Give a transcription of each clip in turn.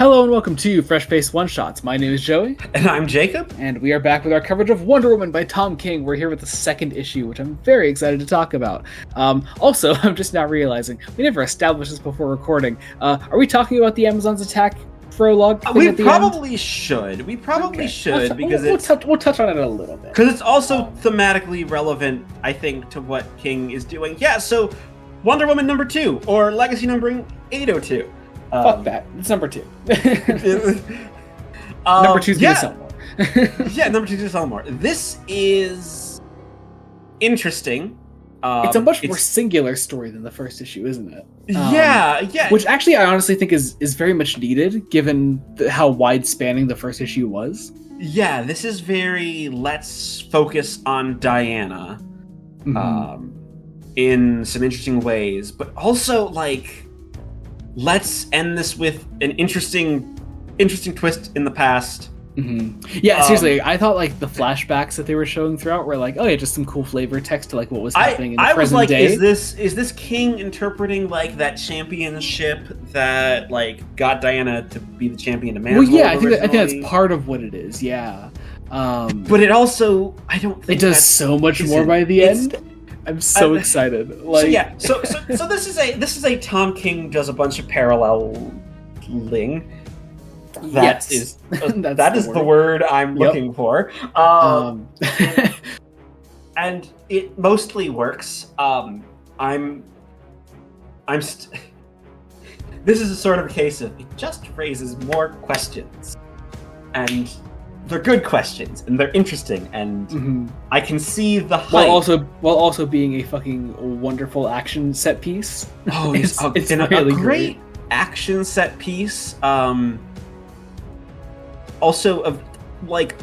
Hello and welcome to Fresh Face One Shots. My name is Joey. And I'm Jacob. And we are back with our coverage of Wonder Woman by Tom King. We're here with the second issue, which I'm very excited to talk about. Also, I'm just now realizing, we never established this before recording. Are we talking about the Amazon's attack prologue thing We at the probably should. We probably should because we'll touch on it a little bit. Because it's also thematically relevant, I think, to what King is doing. Yeah, so Wonder Woman number 2, or Legacy numbering 802. Fuck that. It's number 2. Number 2's gonna sell more. Yeah, number 2's gonna sell more. This is interesting. It's a much more singular story than the first issue, isn't it? Yeah. Which actually I honestly think is very much needed, given how wide-spanning the first issue was. Yeah, this is very, let's focus on Diana in some interesting ways, but also, like, let's end this with an interesting twist in the past. Yeah, seriously, I thought like the flashbacks that they were showing throughout were like, oh yeah, just some cool flavor text to like what was happening in the present day. Is this King interpreting like that championship that like got Diana to be the champion of Man's Well, yeah, World I think that's part of what it is. Yeah, but it also, I don't think it does so much more by the end. I'm so excited. Like, so this is a Tom King does a bunch of paralleling. That is the word I'm looking for. And it mostly works. This is a sort of a case of it just raises more questions, and they're good questions and they're interesting, and I can see the hype. While also being a fucking wonderful action set piece. Oh, it's really a great action set piece. Also, of like,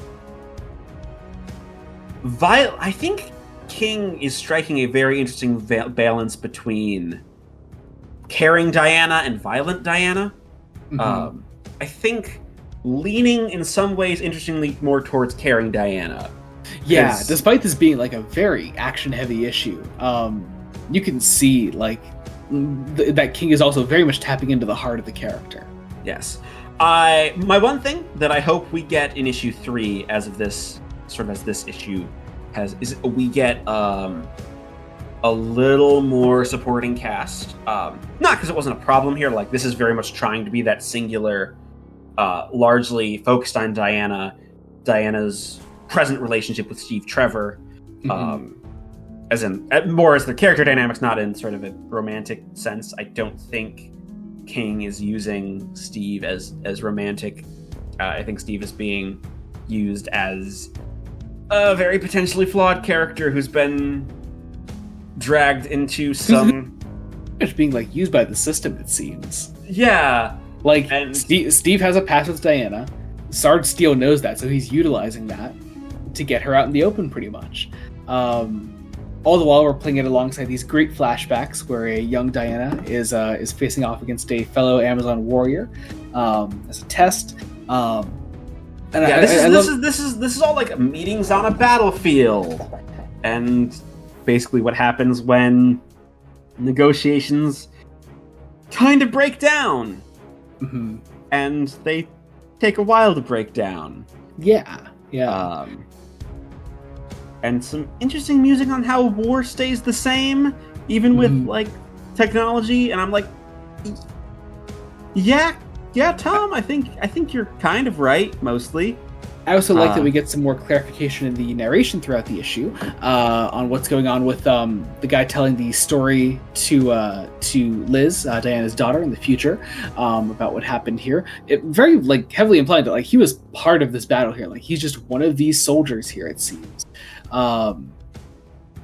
I think King is striking a very interesting balance between caring Diana and violent Diana. I think leaning in some ways, interestingly, more towards caring Diana. Yeah, despite this being like a very action-heavy issue, you can see like that King is also very much tapping into the heart of the character. Yes. My one thing that I hope we get in issue 3 as this issue is we get a little more supporting cast. Not because it wasn't a problem here, like this is very much trying to be that singular, largely focused on Diana's present relationship with Steve Trevor, as the character dynamics, not in sort of a romantic sense. I don't think King is using Steve as romantic. I think Steve is being used as a very potentially flawed character who's been dragged into some... It's being like used by the system, it seems. Yeah. Like, Steve has a past with Diana. Sarge Steele knows that, so he's utilizing that to get her out in the open, pretty much. All the while, we're playing it alongside these great flashbacks where a young Diana is facing off against a fellow Amazon warrior as a test. This is all like meetings on a battlefield, and basically what happens when negotiations kind of break down, and they take a while to break down. Yeah. And some interesting music on how war stays the same, even with like technology. And I'm like, yeah, Tom. I think you're kind of right, mostly. I also like that we get some more clarification in the narration throughout the issue on what's going on with the guy telling the story to Liz, Diana's daughter, in the future, about what happened here. It very like heavily implied that like he was part of this battle here. Like he's just one of these soldiers here. It seems.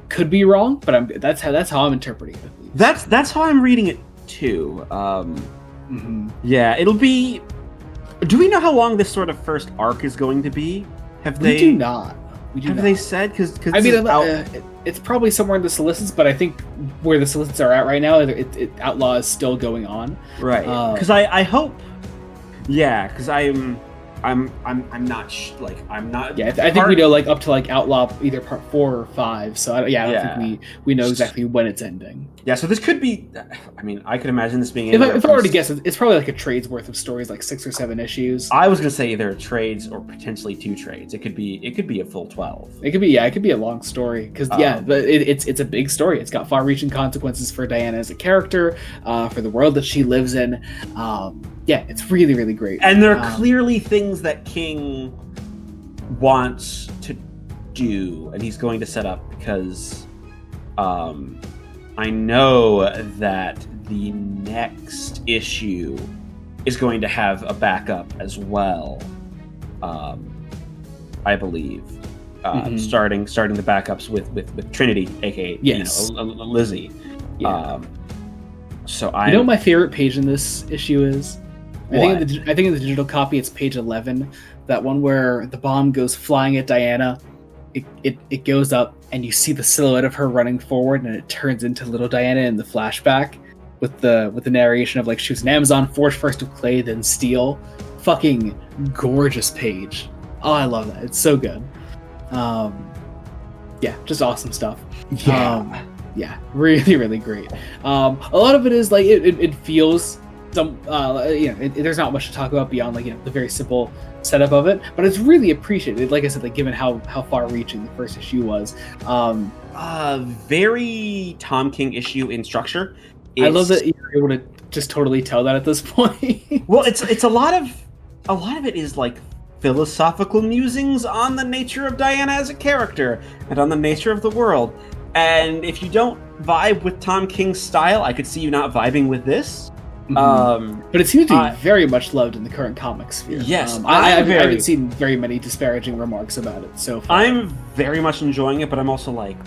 Could be wrong, but that's how I'm interpreting it. That's how I'm reading it too. Yeah, it'll be. Do we know how long this sort of first arc is going to be? We do not. They said? Because I mean, it's probably somewhere in the solicits, but I think where the solicits are at right now, Outlaw is still going on. Right. Because I hope. Yeah. Because I'm not I'm not. Yeah, I think we know like up to like Outlaw either part 4 or 5. So I don't think we know exactly when it's ending. Yeah, so this could be. I mean, I could imagine this being. If I were to guess, it's probably like a trade's worth of stories, like 6 or 7 issues. I was gonna say either trades or potentially 2 trades. It could be a full 12. It could be a long story because but it's a big story. It's got far-reaching consequences for Diana as a character, for the world that she lives in. It's really, really great. And there are clearly things that King wants to do, and he's going to set up because. I know that the next issue is going to have a backup as well. I believe, starting the backups with Trinity, aka Lizzie. Yeah. So I know what my favorite page in this issue is. I think in the digital copy it's page 11. That one where the bomb goes flying at Diana. It goes up and you see the silhouette of her running forward, and it turns into little Diana in the flashback with the narration of like she was an Amazon, forged first of clay, then steel. Fucking gorgeous page. Oh, I love that. It's so good. Just awesome stuff. Really, really great. A lot of it is like it feels some there's not much to talk about beyond like the very simple setup of it, but it's really appreciated, like I said, like given how far-reaching the first issue was. Very Tom King issue in structure. I love that you're able to just totally tell that at this point. Well, it's a lot of it is like philosophical musings on the nature of Diana as a character and on the nature of the world. And if you don't vibe with Tom King's style, I could see you not vibing with this. But it seems to be very much loved in the current comic sphere. Yes, I haven't seen very many disparaging remarks about it so far. I'm very much enjoying it, but I'm also like,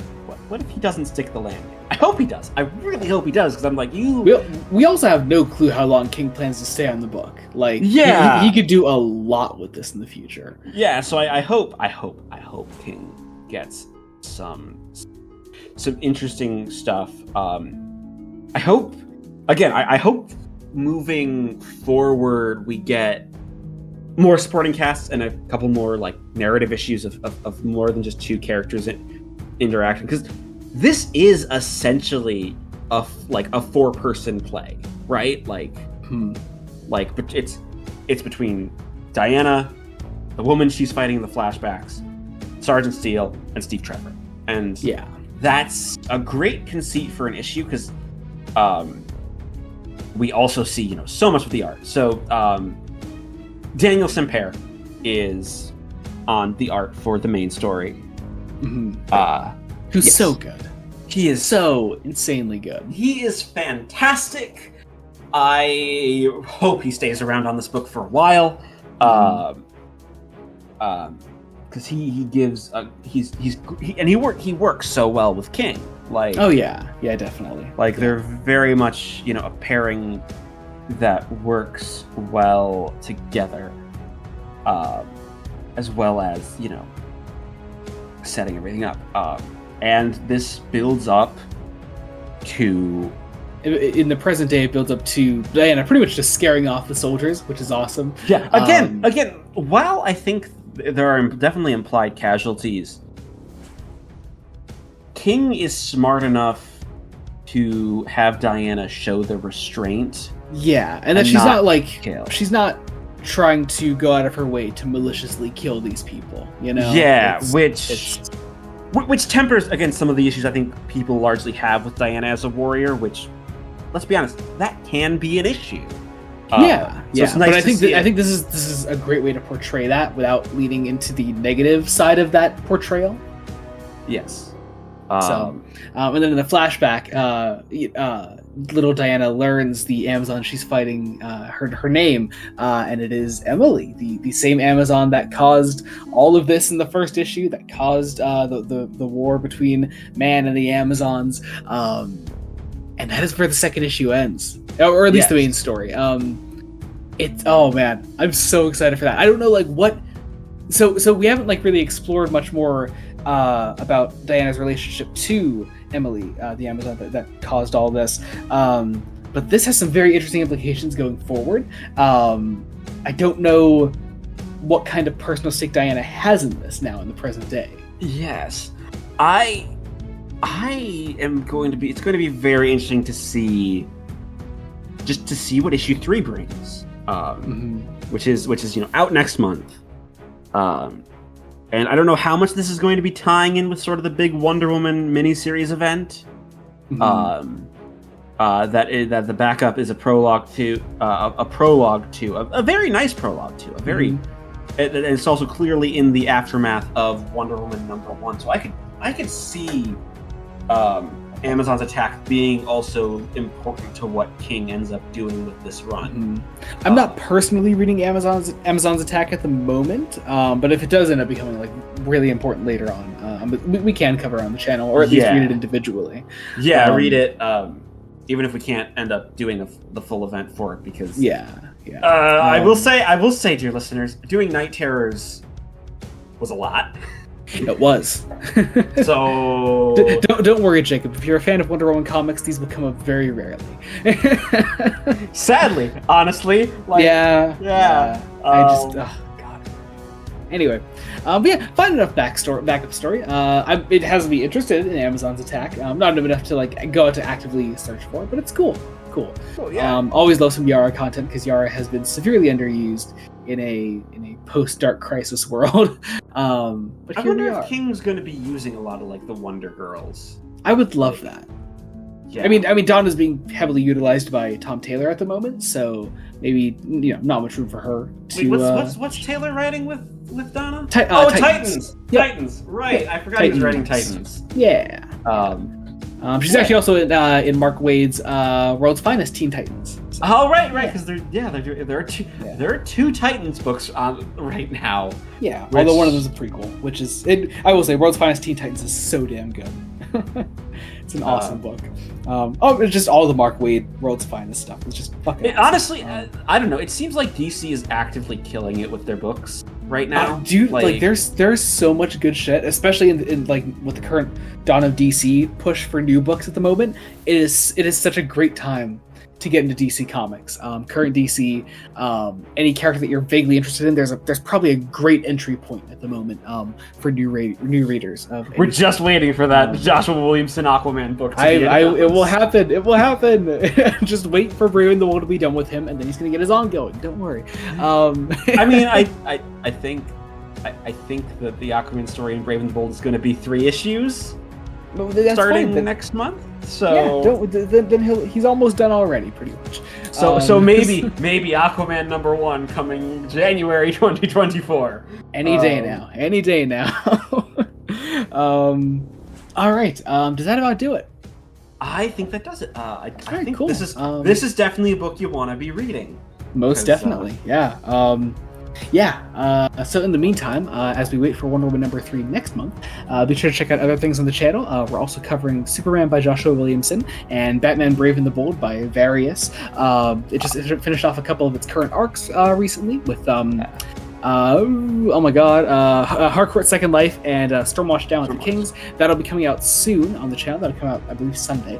what if he doesn't stick the landing? I hope he does. I really hope he does, because I'm like, we also have no clue how long King plans to stay on the book. Like, he could do a lot with this in the future. Yeah, so I hope King gets some interesting stuff. I hope moving forward we get more supporting casts and a couple more like narrative issues of more than just 2 characters interacting, because this is essentially a 4-person play, right? Like but it's between Diana, the woman she's fighting in the flashbacks, Sergeant Steele, and Steve Trevor. And that's a great conceit for an issue, because we also see, so much with the art. So Daniel Sampere is on the art for the main story. Who's so good. He is so insanely good. He is fantastic. I hope he stays around on this book for a while. Because he gives he works so well with King. Like, definitely. Like, they're very much a pairing that works well together, as well as setting everything up. And this builds up to. In the present day, it builds up to Diana pretty much just scaring off the soldiers, which is awesome. Yeah. Again, while I think there are definitely implied casualties, King is smart enough to have Diana show the restraint. Yeah, and that she's not trying to go out of her way to maliciously kill these people. Yeah, which tempers against some of the issues I think people largely have with Diana as a warrior. Which, let's be honest, that can be an issue. So it's nice, but I think this is a great way to portray that without leading into the negative side of that portrayal. Yes. And then in the flashback, little Diana learns the Amazon she's fighting, her name, and it is Emily, the same Amazon that caused all of this in the first issue, that caused the war between man and the Amazons, and that is where the second issue ends, or at least the main story. Oh man, I'm so excited for that. I don't know what. So we haven't really explored much more about Diana's relationship to Emily, the Amazon that caused all this. But this has some very interesting implications going forward. I don't know what kind of personal stake Diana has in this now in the present day. Yes. I It's going to be very interesting to see, just to see what issue 3 brings, which is out next month. And I don't know how much this is going to be tying in with sort of the big Wonder Woman miniseries event. That the backup is a prologue to a very nice prologue to a very, and it's also clearly in the aftermath of Wonder Woman #1. So I could see Amazon's attack being also important to what King ends up doing with this run. I'm not personally reading Amazon's attack at the moment, but if it does end up becoming like really important later on, we can cover it on the channel, or at least read it individually. Yeah, read it, even if we can't end up doing the full event for it, because I will say, dear listeners, doing Night Terrors was a lot. It was. So don't worry, Jacob. If you're a fan of Wonder Woman comics, these will come up very rarely. Sadly, honestly, I just, oh god. Anyway, find enough backup story. It has me interested in Amazon's attack. Not enough to like go out to actively search for it, but it's cool. Always love some Yara content, because Yara has been severely underused in a post-Dark Crisis world. But I wonder if King's going to be using a lot of like the Wonder Girls. I would love that. Yeah. I mean, Donna's being heavily utilized by Tom Taylor at the moment, so maybe not much room for her to. Wait, what's Taylor writing with Donna? Titans. Yep. Titans. Right. Yeah. I forgot he was writing Titans. Yeah. She's actually also in Mark Waid's World's Finest Teen Titans. So. Oh, right, because there are two Titans books on right now. Yeah, although one of them is a prequel, which is I will say World's Finest Teen Titans is so damn good. It's an awesome book. It's just all the Mark Waid World's Finest stuff. It's just fucking awesome. Honestly, I don't know. It seems like DC is actively killing it with their books right now. Dude, like there's so much good shit, especially in like with the current Dawn of DC push for new books at the moment. It is such a great time to get into DC Comics. Current DC, any character that you're vaguely interested in, there's probably a great entry point at the moment for new readers. We're just waiting for that Joshua Williamson Aquaman book. It will happen. It will happen. Just wait for Brave the Bold to be done with him, and then he's gonna get his ongoing. Don't worry. I mean, I think that the Aquaman story in Brave and the Bold is going to be 3 issues. Starting next month. So then he's almost done already, pretty much. So maybe Aquaman #1 coming January 2024. Any day now. All right. Does that about do it? I think that does it. I think cool. This is definitely a book you want to be reading. Most definitely, yeah. So in the meantime, as we wait for Wonder Woman #3 next month, be sure to check out other things on the channel. We're also covering Superman by Joshua Williamson and Batman Brave and the Bold by Various. It just finished off a couple of its current arcs recently with Harcourt Second Life and Stormwatch Down with the Kings. That'll be coming out soon on the channel. That'll come out, I believe, Sunday.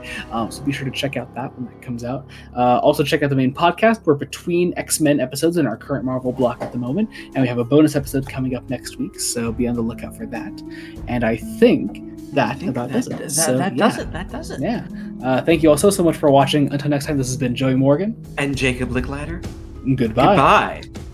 So be sure to check out that when that comes out. Also check out the main podcast. We're between X-Men episodes in our current Marvel block at the moment, and we have a bonus episode coming up next week, so be on the lookout for that. And I think that does it. That does it. Yeah. Thank you all so much for watching. Until next time, this has been Joey Morgan. And Jacob Licklider. Goodbye. Goodbye.